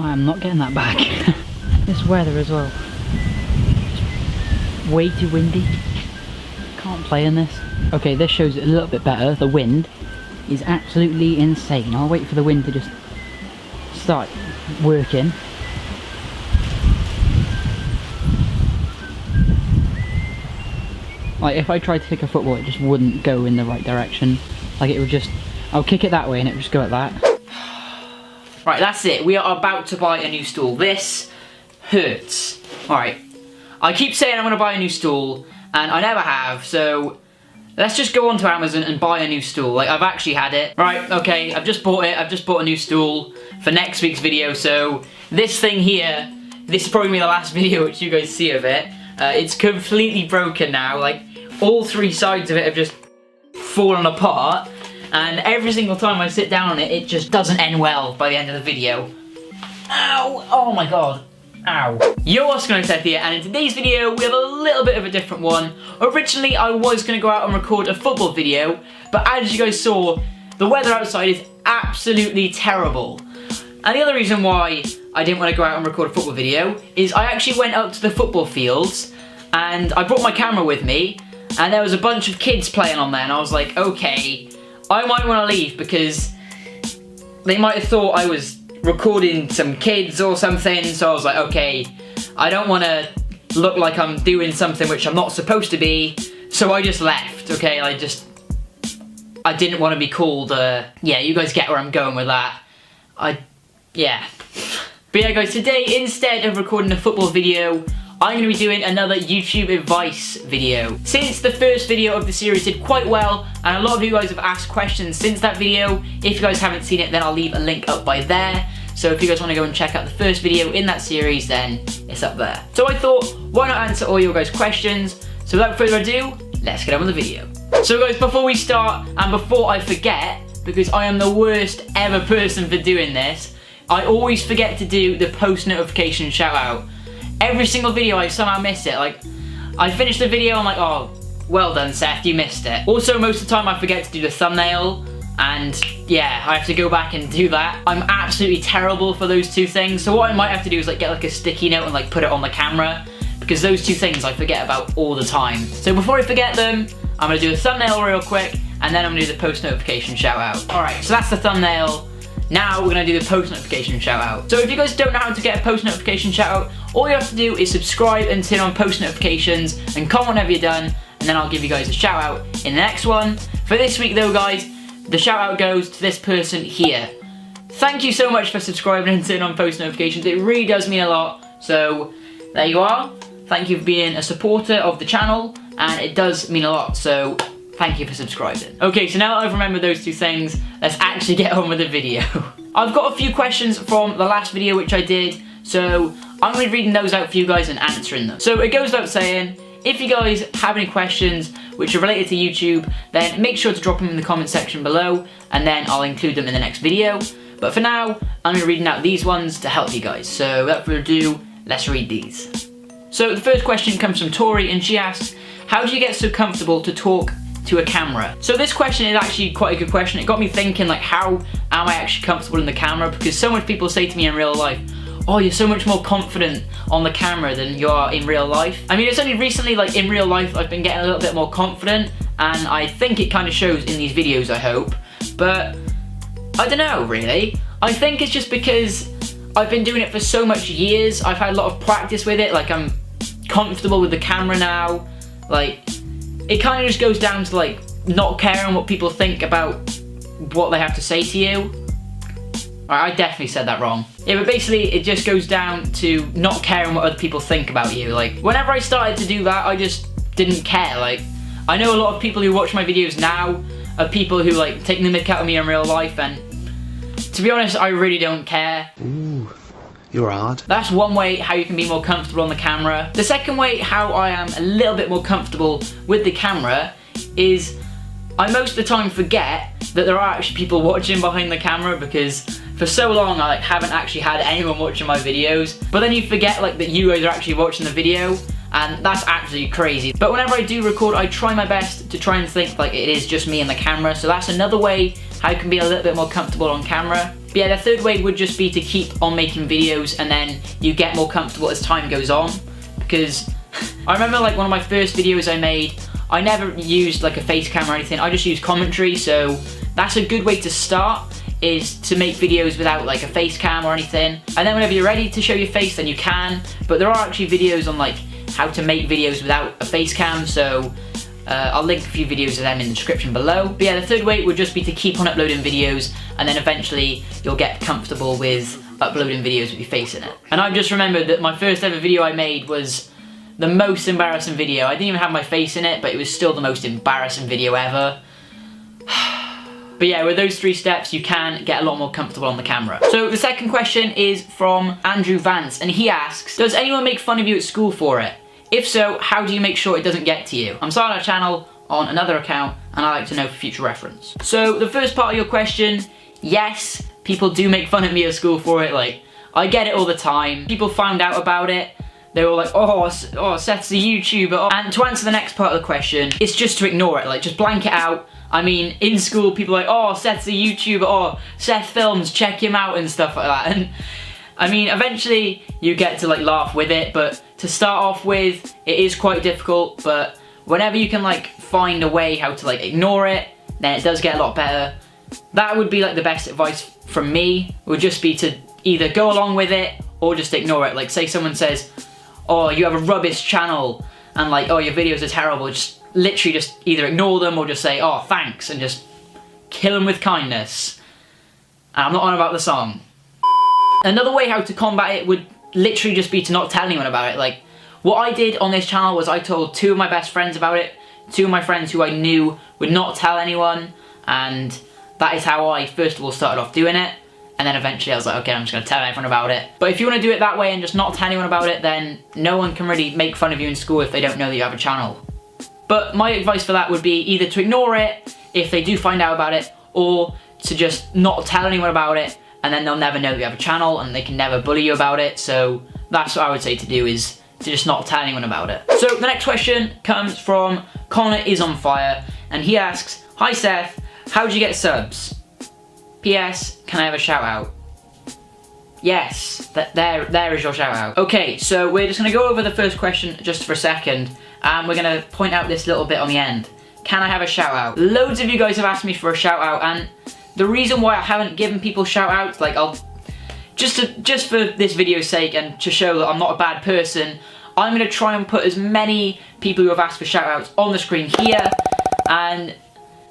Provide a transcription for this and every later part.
I am not getting that back. This weather as well. Just way too windy. Can't play in this. Okay, this shows it a little bit better. The wind is absolutely insane. I'll wait for the wind to just start working. Like, if I tried to kick a football, it just wouldn't go in the right direction. Like, it would just, I'll kick it that way and it would just go like that. Right, that's it. We are about to buy a new stool. This hurts. Alright, I keep saying I'm going to buy a new stool, and I never have, so let's just go onto Amazon and buy a new stool. Like, I've actually had it. Right, okay, I've just bought it. I've just bought a new stool for next week's video, so this thing here, this is probably the last video which you guys see of it. It's completely broken now. Like, all three sides of it have just fallen apart, and every single time I sit down on it, it just doesn't end well by the end of the video. Ow! Oh my god. Ow. Yo, what's going on here, and in today's video we have a little bit of a different one. Originally I was going to go out and record a football video, but as you guys saw, the weather outside is absolutely terrible. And the other reason why I didn't want to go out and record a football video is I actually went up to the football fields and I brought my camera with me, and there was a bunch of kids playing on there, and I was like, okay, I might want to leave because they might have thought I was recording some kids or something, so I was like, okay, I don't want to look like I'm doing something which I'm not supposed to be, so I just left, okay? I didn't want to be called, yeah, you guys get where I'm going with that. Yeah. But yeah guys, today instead of recording a football video, I'm going to be doing another YouTube advice video. Since the first video of the series did quite well, and a lot of you guys have asked questions since that video, if you guys haven't seen it, then I'll leave a link up by there. So if you guys want to go and check out the first video in that series, then it's up there. So I thought, why not answer all your guys' questions? So without further ado, let's get on with the video. So guys, before we start, and before I forget, because I am the worst ever person for doing this, I always forget to do the post notification shout out. Every single video I somehow miss it. Like, I finish the video, I'm like, oh, well done Seth, you missed it. Also, most of the time I forget to do the thumbnail, and yeah, I have to go back and do that. I'm absolutely terrible for those two things, so what I might have to do is like get like a sticky note and like put it on the camera, because those two things I forget about all the time. So before I forget them, I'm gonna do the thumbnail real quick, and then I'm gonna do the post notification shout out. Alright, so that's the thumbnail. Now we're going to do the post notification shout out. So if you guys don't know how to get a post notification shout out, all you have to do is subscribe and turn on post notifications and comment whenever you're done, and then I'll give you guys a shout out in the next one. For this week though guys, the shout out goes to this person here. Thank you so much for subscribing and turning on post notifications. It really does mean a lot. So there you are. Thank you for being a supporter of the channel, and it does mean a lot. So thank you for subscribing. Okay, so now that I've remembered those two things, let's actually get on with the video. I've got a few questions from the last video which I did, so I'm going to be reading those out for you guys and answering them. So it goes without saying, if you guys have any questions which are related to YouTube, then make sure to drop them in the comment section below, and then I'll include them in the next video. But for now, I'm going to be reading out these ones to help you guys. So without further ado, let's read these. So the first question comes from Tori, and she asks, how do you get so comfortable to talk to a camera? So this question is actually quite a good question. It got me thinking, like, how am I actually comfortable in the camera? Because so much people say to me in real life, oh, you're so much more confident on the camera than you are in real life. I mean, it's only recently, like in real life, I've been getting a little bit more confident, and I think it kind of shows in these videos, I hope. But I don't know, really. I think it's just because I've been doing it for so much years. I've had a lot of practice with it. Like, I'm comfortable with the camera now. Like, it kind of just goes down to like not caring what people think about what they have to say to you. Alright, I definitely said that wrong. Yeah, but basically it just goes down to not caring what other people think about you. Like, whenever I started to do that, I just didn't care. Like, I know a lot of people who watch my videos now are people who like take the mick out of me in real life, and to be honest, I really don't care. Ooh. You're hard. That's one way how you can be more comfortable on the camera. The second way how I am a little bit more comfortable with the camera is I most of the time forget that there are actually people watching behind the camera, because for so long I like haven't actually had anyone watching my videos. But then you forget like that you guys are actually watching the video, and that's absolutely crazy. But whenever I do record, I try my best to try and think like it is just me and the camera. So that's another way how you can be a little bit more comfortable on camera. But yeah, the third way would just be to keep on making videos and then you get more comfortable as time goes on. Because I remember like one of my first videos I made, I never used like a face cam or anything, I just used commentary, so that's a good way to start, is to make videos without like a face cam or anything. And then whenever you're ready to show your face, then you can. But there are actually videos on like how to make videos without a face cam, so I'll link a few videos of them in the description below. But yeah, the third way would just be to keep on uploading videos, and then eventually you'll get comfortable with uploading videos with your face in it. And I've just remembered that my first ever video I made was the most embarrassing video. I didn't even have my face in it, but it was still the most embarrassing video ever. But yeah, with those 3 steps, you can get a lot more comfortable on the camera. So the second question is from Andrew Vance, and he asks, does anyone make fun of you at school for it? If so, how do you make sure it doesn't get to you? I'm starting a channel on another account, and I like to know for future reference. So the first part of your question, yes, people do make fun of me at school for it. Like, I get it all the time. People found out about it. They were like, oh, Seth's a YouTuber. And to answer the next part of the question, it's just to ignore it, like just blank it out. I mean, in school, people are like, oh, Seth's a YouTuber, oh, Seth films, check him out and stuff like that. And I mean, eventually you get to like laugh with it, but to start off with, it is quite difficult, but whenever you can like find a way how to like ignore it, then it does get a lot better. That would be like the best advice from me, would just be to either go along with it or just ignore it. Like say someone says, oh, you have a rubbish channel, and like, oh, your videos are terrible, just literally just either ignore them or just say, oh, thanks, and just kill them with kindness. And I'm not on about the song. Another way how to combat it would literally just be to not tell anyone about it. Like, what I did on this channel was I told 2 of my best friends about it, 2 of my friends who I knew would not tell anyone, and that is how I first of all started off doing it. And then eventually I was like, okay, I'm just gonna tell everyone about it. But if you wanna do it that way and just not tell anyone about it, then no one can really make fun of you in school if they don't know that you have a channel. But my advice for that would be either to ignore it if they do find out about it, or to just not tell anyone about it, and then they'll never know that you have a channel and they can never bully you about it. So that's what I would say to do, is to just not tell anyone about it. So the next question comes from Connor is on fire, and he asks, hi Seth, how did you get subs? PS, can I have a shout out? Yes, there is your shout out. Okay, so we're just gonna go over the first question just for a second, and we're gonna point out this little bit on the end. Can I have a shout out? Loads of you guys have asked me for a shout out, and the reason why I haven't given people shout outs, like just for this video's sake and to show that I'm not a bad person, I'm gonna try and put as many people who have asked for shout outs on the screen here. And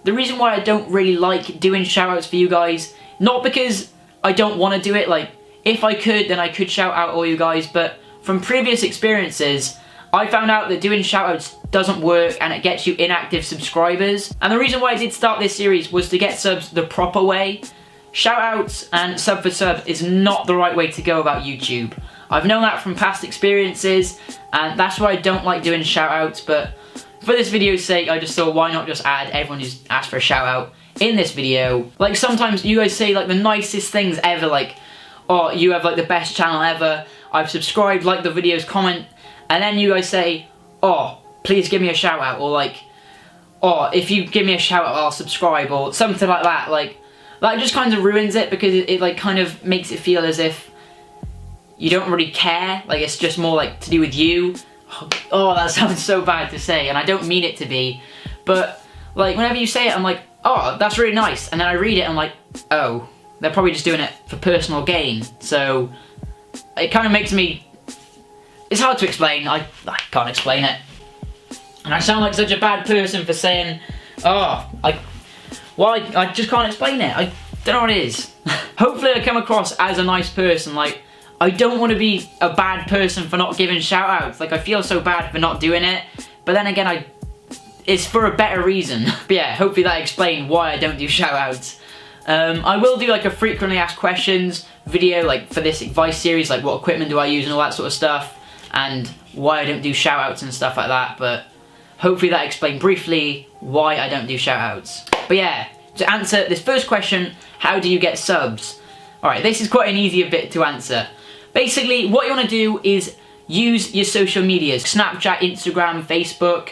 the reason why I don't really like doing shout outs for you guys, not because I don't want to do it, like if I could then I could shout out all you guys, but from previous experiences I found out that doing shout outs doesn't work and it gets you inactive subscribers. And the reason why I did start this series was to get subs the proper way. Shout outs and sub for sub is not the right way to go about YouTube. I've known that from past experiences, and that's why I don't like doing shout outs. But for this video's sake, I just thought, why not just add everyone who's asked for a shout out in this video. Like sometimes you guys say like the nicest things ever, like, oh, you have like the best channel ever, I've subscribed, like the videos, comment, and then you guys say, oh, please give me a shout out, or like, oh, if you give me a shout out I'll subscribe, or something like that. Like that just kind of ruins it, because it like kind of makes it feel as if you don't really care, like it's just more like to do with you. Oh, that sounds so bad to say, and I don't mean it to be, but like whenever you say it I'm like, oh, that's really nice, and then I read it and I'm like, oh, they're probably just doing it for personal gain. So it kind of makes me, it's hard to explain, I can't explain it. And I sound like such a bad person for saying, oh, I just can't explain it, I don't know what it is. Hopefully I come across as a nice person, like I don't want to be a bad person for not giving shout outs, like I feel so bad for not doing it, but then again it's for a better reason. But yeah, hopefully that explained why I don't do shout outs. I will do like a frequently asked questions video, like for this advice series, like what equipment do I use and all that sort of stuff, and why I don't do shout outs and stuff like that, but hopefully that explained briefly why I don't do shout outs. But yeah, to answer this first question, how do you get subs? Alright, this is quite an easier bit to answer. Basically, what you want to do is use your social medias, Snapchat, Instagram, Facebook,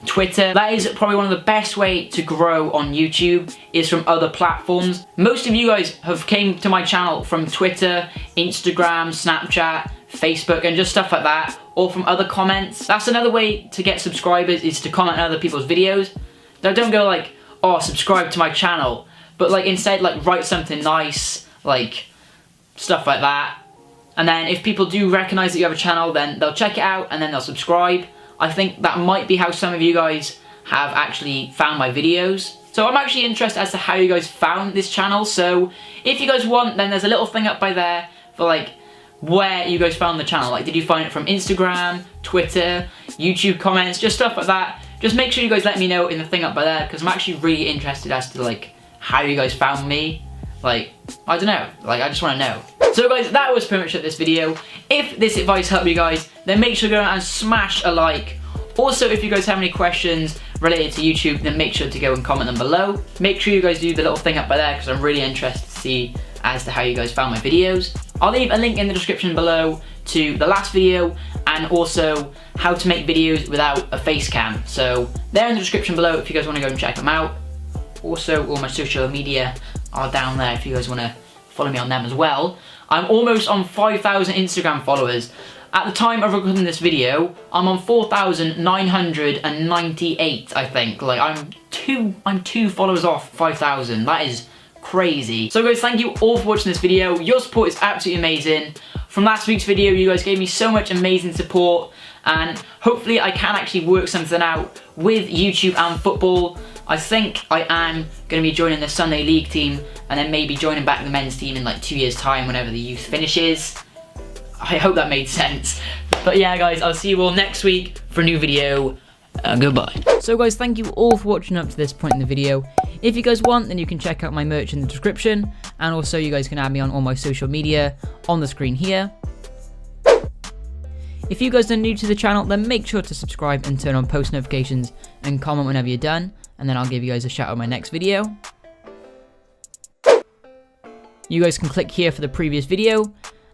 Twitter. That is probably one of the best way to grow on YouTube, is from other platforms. Most of you guys have came to my channel from Twitter, Instagram, Snapchat, Facebook, and just stuff like that, or from other comments. That's another way to get subscribers, is to comment on other people's videos. Now don't go like, oh, subscribe to my channel, but like instead like write something nice, like stuff like that. And then if people do recognize that you have a channel, then they'll check it out and then they'll subscribe. I think that might be how some of you guys have actually found my videos. So I'm actually interested as to how you guys found this channel. So if you guys want, then there's a little thing up by there for like where you guys found the channel. Like, did you find it from Instagram, Twitter, YouTube comments, just stuff like that. Just make sure you guys let me know in the thing up by there, because I'm actually really interested as to like how you guys found me. Like, I don't know, like I just want to know. So guys, that was pretty much it this video. If this advice helped you guys, then make sure to go and smash a like. Also, if you guys have any questions related to YouTube, then make sure to go and comment them below. Make sure you guys do the little thing up by there, because I'm really interested to see as to how you guys found my videos. I'll leave a link in the description below to the last video, and also how to make videos without a face cam. So they're in the description below if you guys want to go and check them out. Also, all my social media are down there if you guys want to follow me on them as well. I'm almost on 5,000 Instagram followers. At the time of recording this video, I'm on 4,998, I think. Like, I'm two followers off 5,000. That is crazy. So guys, thank you all for watching this video. Your support is absolutely amazing. From last week's video, you guys gave me so much amazing support, and hopefully I can actually work something out with YouTube and football. I think I am going to be joining the Sunday League team, and then maybe joining back the men's team in like 2 years' time whenever the youth finishes. I hope that made sense. But yeah guys, I'll see you all next week for a new video. Goodbye. So guys, thank you all for watching up to this point in the video. If you guys want, then you can check out my merch in the description, and also you guys can add me on all my social media on the screen here. If you guys are new to the channel, then make sure to subscribe and turn on post notifications and comment whenever you're done, and then I'll give you guys a shout out in my next video. You guys can click here for the previous video,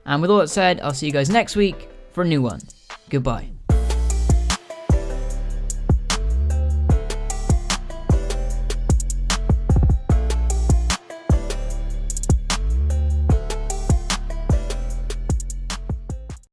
and with all that said, I'll see you guys next week for a new one. Goodbye.